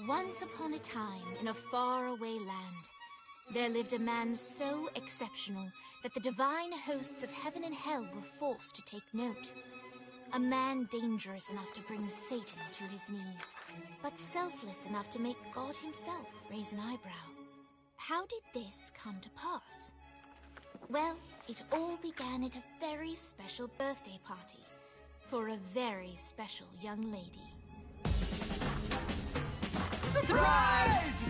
Once upon a time, in a faraway land, there lived a man so exceptional that the divine hosts of heaven and hell were forced to take note. A man dangerous enough to bring Satan to his knees, but selfless enough to make God himself raise an eyebrow. How did this come to pass? Well, it all began at a very special birthday party for a very special young lady. Surprise!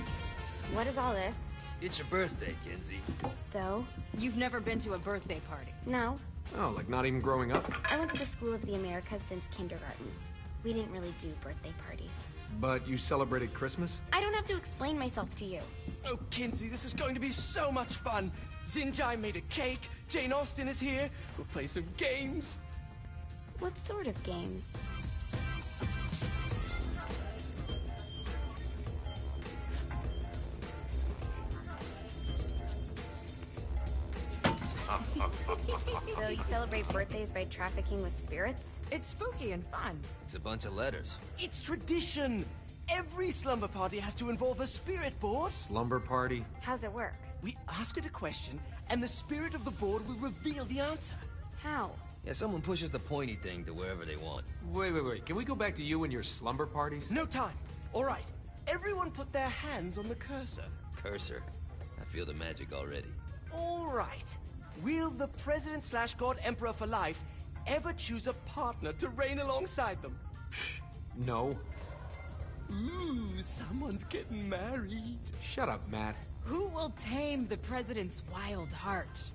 What is all this? It's your birthday, Kinsey. So? You've never been to a birthday party? No. Oh, like not even growing up? I went to the School of the Americas since kindergarten. We didn't really do birthday parties. But you celebrated Christmas? I don't have to explain myself to you. Oh, Kinsey, this is going to be so much fun. Xinjai made a cake, Jane Austen is here, we'll play some games. What sort of games? So you celebrate birthdays by trafficking with spirits? It's spooky and fun. It's a bunch of letters. It's tradition. Every slumber party has to involve a spirit board. Slumber party? How's it work? We ask it a question, and the spirit of the board will reveal the answer. How? Yeah, someone pushes the pointy thing to wherever they want. Wait. Can we go back to you and your slumber parties? No time. All right. Everyone put their hands on the cursor. Cursor. I feel the magic already. All right. Will the President/God Emperor for life ever choose a partner to reign alongside them? No. Ooh, someone's getting married. Shut up, Matt. Who will tame the president's wild heart?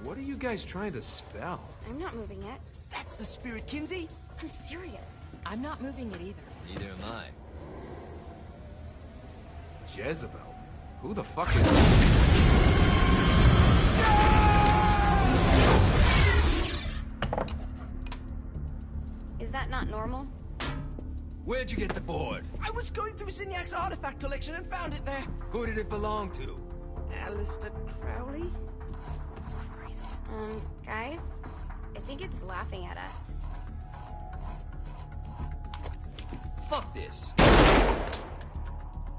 What are you guys trying to spell? I'm not moving it. That's the spirit, Kinsey. I'm serious. I'm not moving it either. Neither am I. Jezebel? Who the fuck is... Is that not normal? Where'd you get the board? I was going through Signac's artifact collection and found it there. Who did it belong to? Alistair Crowley? Christ. Guys? I think it's laughing at us. Fuck this.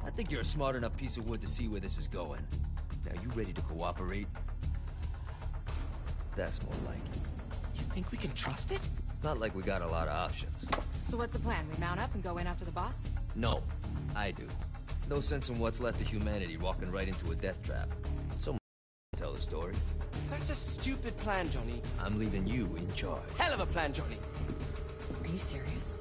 I think you're a smart enough piece of wood to see where this is going. Now, you ready to cooperate? That's more like it. You think we can trust it? It's not like we got a lot of options. So what's the plan? We mount up and go in after the boss? No, I do. No sense in what's left of humanity walking right into a death trap. Someone tell the story. That's a stupid plan, Johnny. I'm leaving you in charge. Hell of a plan, Johnny. Are you serious?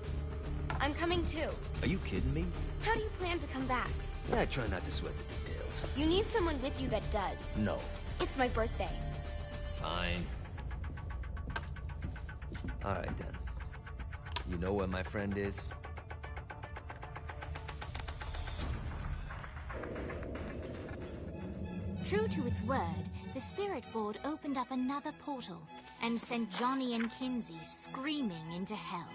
I'm coming too. Are you kidding me? How do you plan to come back? Yeah, I try not to sweat the details. You need someone with you that does. No. It's my birthday. Fine. Alright then. You know where my friend is? True to its word, the spirit board opened up another portal and sent Johnny and Kinsey screaming into hell.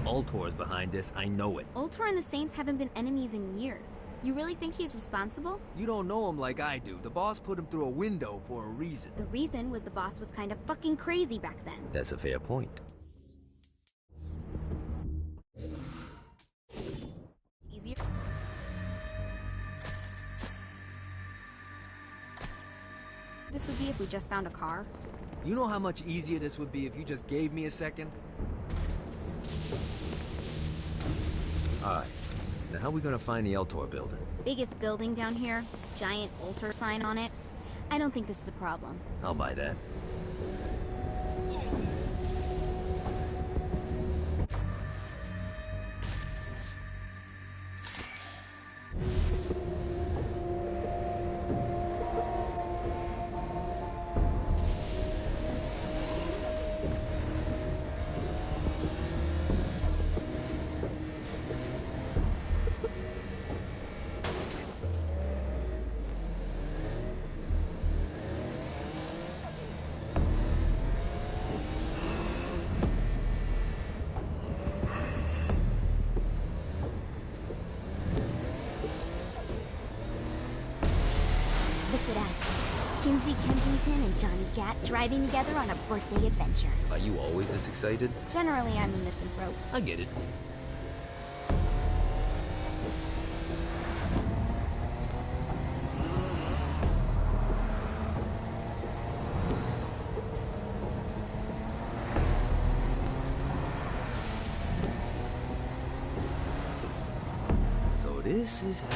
Ultor's behind this, I know it. Ultor and the Saints haven't been enemies in years. You really think he's responsible? You don't know him like I do. The boss put him through a window for a reason. The reason was the boss was kind of fucking crazy back then. That's a fair point. Easier. This would be if we just found a car. You know how much easier this would be if you just gave me a second? Alright. Now how are we gonna find the Eltor building? Biggest building down here. Giant Ultor sign on it. I don't think this is a problem. I'll buy that. Satan and Johnny Gat driving together on a birthday adventure. Are you always this excited? Generally, I'm a misanthrope. I get it. So this is hell.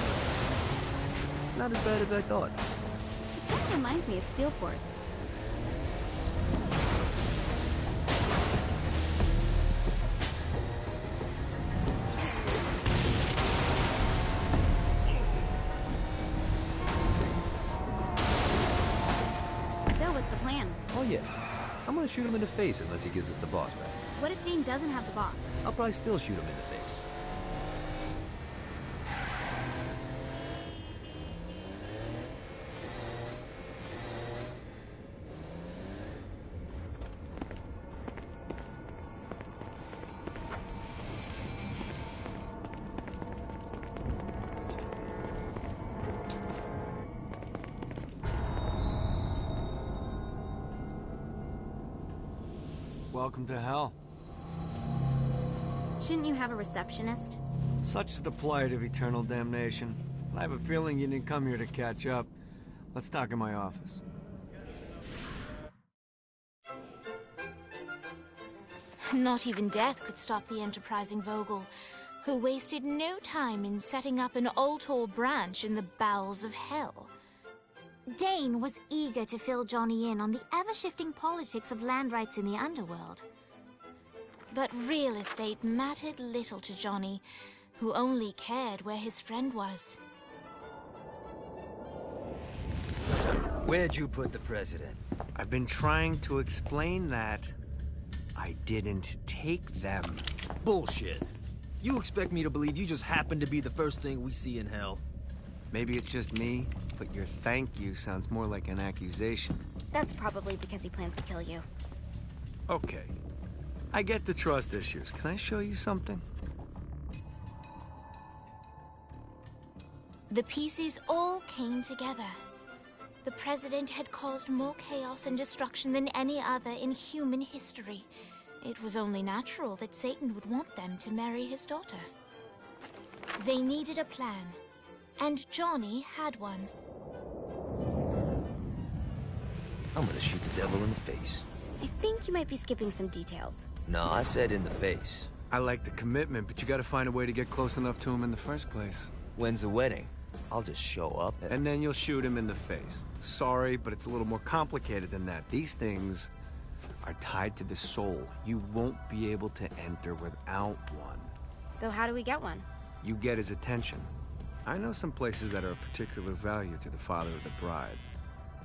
Not as bad as I thought. It kind of reminds me of Steelport. So, what's the plan? Oh yeah. I'm gonna shoot him in the face unless he gives us the boss back. What if Dane doesn't have the boss? I'll probably still shoot him in the face. Welcome to hell. Shouldn't you have a receptionist? Such is the plight of eternal damnation. I have a feeling you didn't come here to catch up. Let's talk in my office. Not even death could stop the enterprising Vogel, who wasted no time in setting up an Ultor branch in the bowels of hell. Dane was eager to fill Johnny in on the ever-shifting politics of land rights in the underworld. But real estate mattered little to Johnny, who only cared where his friend was. Where'd you put the president? I've been trying to explain that. I didn't take them. Bullshit. You expect me to believe you just happened to be the first thing we see in hell? Maybe it's just me, but your thank you sounds more like an accusation. That's probably because he plans to kill you. Okay. I get the trust issues. Can I show you something? The pieces all came together. The president had caused more chaos and destruction than any other in human history. It was only natural that Satan would want them to marry his daughter. They needed a plan, and Johnny had one. I'm gonna shoot the devil in the face. I think you might be skipping some details. No, I said in the face. I like the commitment, but you gotta find a way to get close enough to him in the first place. When's the wedding? I'll just show up And then you'll shoot him in the face. Sorry, but it's a little more complicated than that. These things are tied to the soul. You won't be able to enter without one. So how do we get one? You get his attention. I know some places that are of particular value to the father of the bride.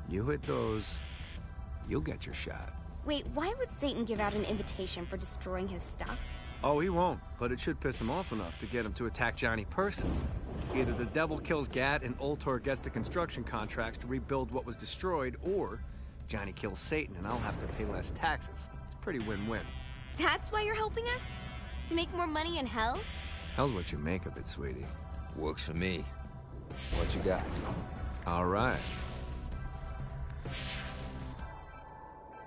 You hit those, you'll get your shot. Wait, why would Satan give out an invitation for destroying his stuff? Oh, he won't, but it should piss him off enough to get him to attack Johnny personally. Either the devil kills Gat and Ultor gets the construction contracts to rebuild what was destroyed, or Johnny kills Satan and I'll have to pay less taxes. It's pretty win-win. That's why you're helping us? To make more money in hell? Hell's what you make of it, sweetie. Works for me. What you got? All right.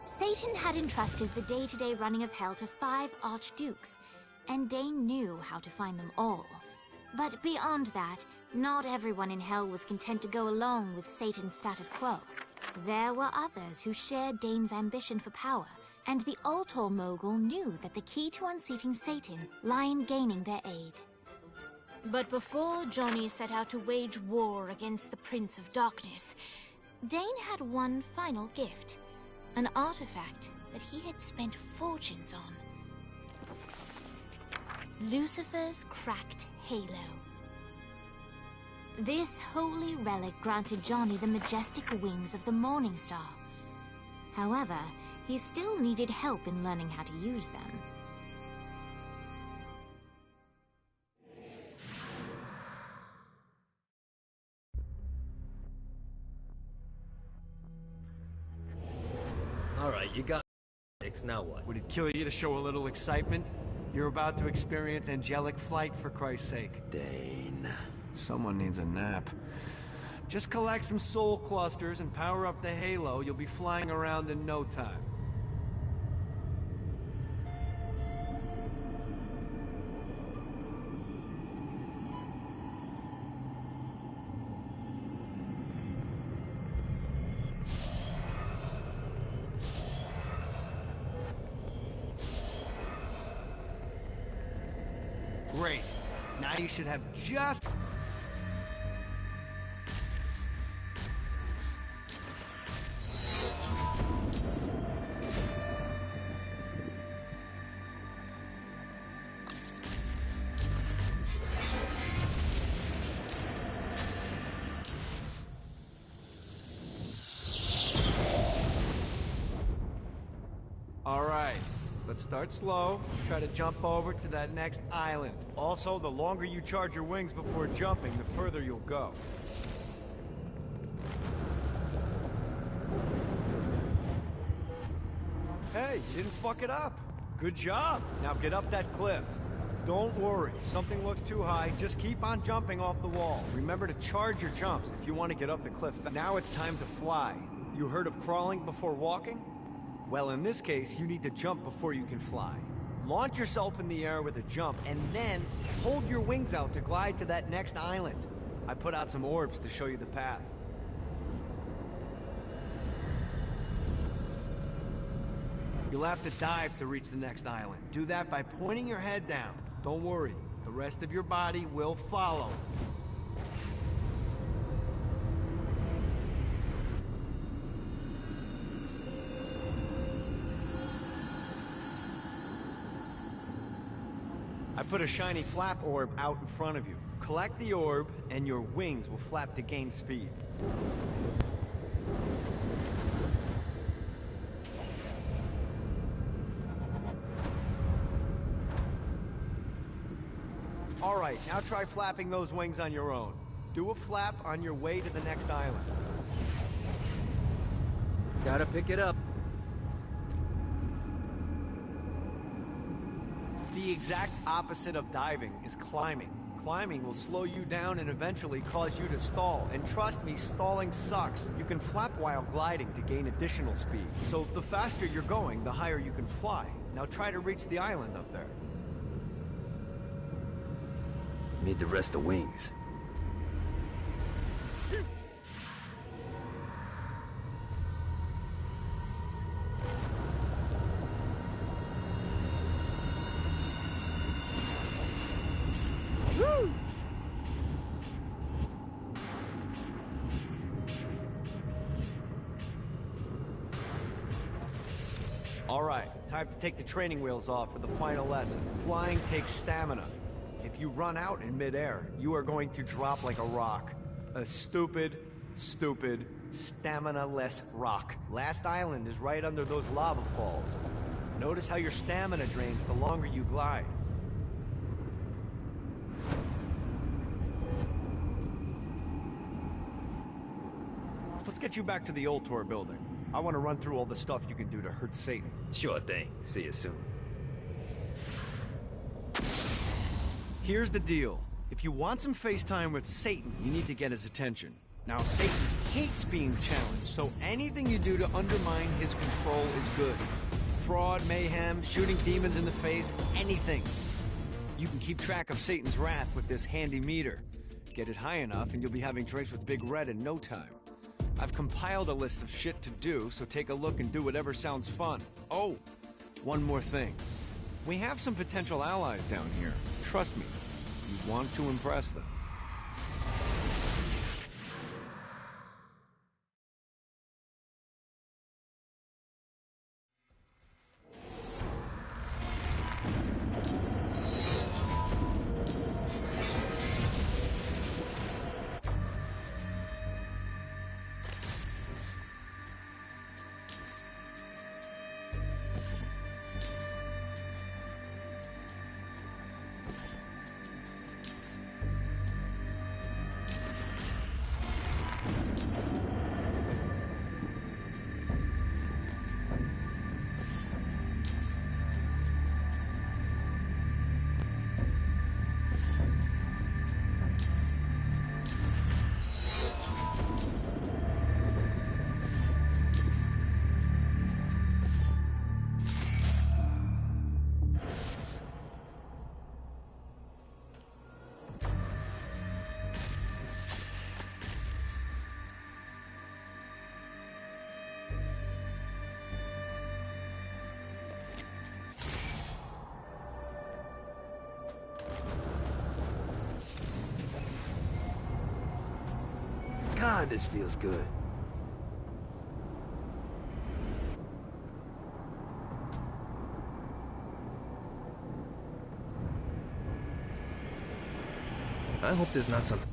Satan had entrusted the day-to-day running of hell to 5 archdukes, and Dane knew how to find them all. But beyond that, not everyone in hell was content to go along with Satan's status quo. There were others who shared Dane's ambition for power, and the Ultor mogul knew that the key to unseating Satan lay in gaining their aid. But before Johnny set out to wage war against the Prince of Darkness, Dane had one final gift, an artifact that he had spent fortunes on. Lucifer's cracked halo. This holy relic granted Johnny the majestic wings of the Morning Star. However, he still needed help in learning how to use them. All right, you got now what? Would it kill you to show a little excitement? You're about to experience angelic flight, for Christ's sake. Dane. Someone needs a nap. Just collect some soul clusters and power up the halo. You'll be flying around in no time. Great. Now you should have just... Alright, let's start slow. Try to jump over to that next island. Also, the longer you charge your wings before jumping, the further you'll go. Hey, you didn't fuck it up. Good job. Now get up that cliff. Don't worry, if something looks too high, just keep on jumping off the wall. Remember to charge your jumps if you want to get up the cliff. Now it's time to fly. You heard of crawling before walking? Well, in this case, you need to jump before you can fly. Launch yourself in the air with a jump, and then hold your wings out to glide to that next island. I put out some orbs to show you the path. You'll have to dive to reach the next island. Do that by pointing your head down. Don't worry, the rest of your body will follow. I put a shiny flap orb out in front of you. Collect the orb, and your wings will flap to gain speed. Alright, now try flapping those wings on your own. Do a flap on your way to the next island. Gotta pick it up. The exact opposite of diving is climbing. Climbing will slow you down and eventually cause you to stall. And trust me, stalling sucks. You can flap while gliding to gain additional speed. So the faster you're going, the higher you can fly. Now try to reach the island up there. Need the rest of wings. Alright, time to take the training wheels off for the final lesson. Flying takes stamina. If you run out in midair, you are going to drop like a rock. A stupid, stamina-less rock. Last island is right under those lava falls. Notice how your stamina drains the longer you glide. Let's get you back to the Ultor building. I want to run through all the stuff you can do to hurt Satan. Sure thing. See you soon. Here's the deal. If you want some FaceTime with Satan, you need to get his attention. Now, Satan hates being challenged, so anything you do to undermine his control is good. Fraud, mayhem, shooting demons in the face, anything. You can keep track of Satan's wrath with this handy meter. Get it high enough and you'll be having drinks with Big Red in no time. I've compiled a list of shit to do, so take a look and do whatever sounds fun. Oh, one more thing. We have some potential allies down here. Trust me, you want to impress them. God, this feels good. I hope there's not something...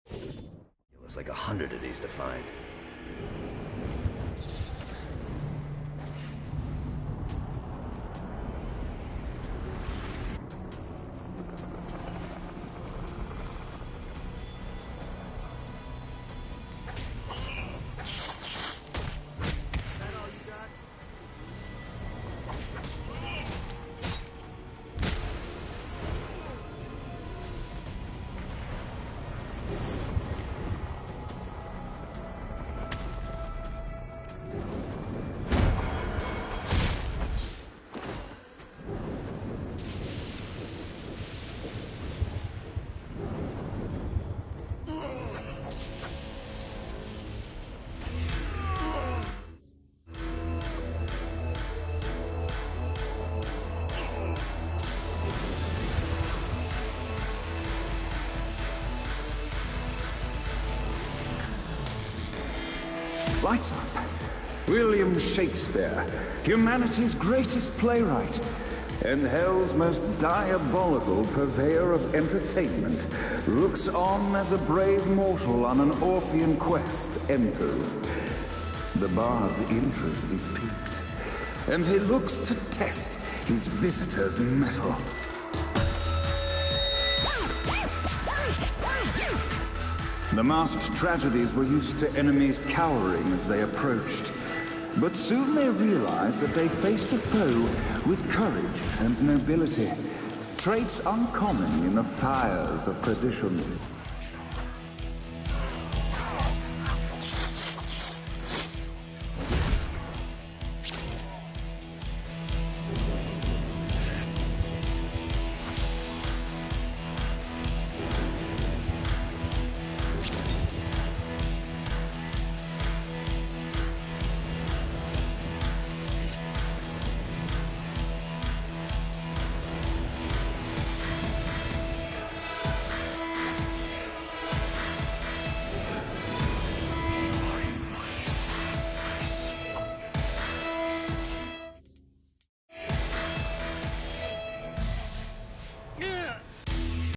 It was like 100 of these to find. Lights up. William Shakespeare, humanity's greatest playwright, and hell's most diabolical purveyor of entertainment, looks on as a brave mortal on an Orphean quest enters. The bard's interest is piqued, and he looks to test his visitor's mettle. The masked tragedies were used to enemies cowering as they approached. But soon they realized that they faced a foe with courage and nobility, traits uncommon in the fires of perdition.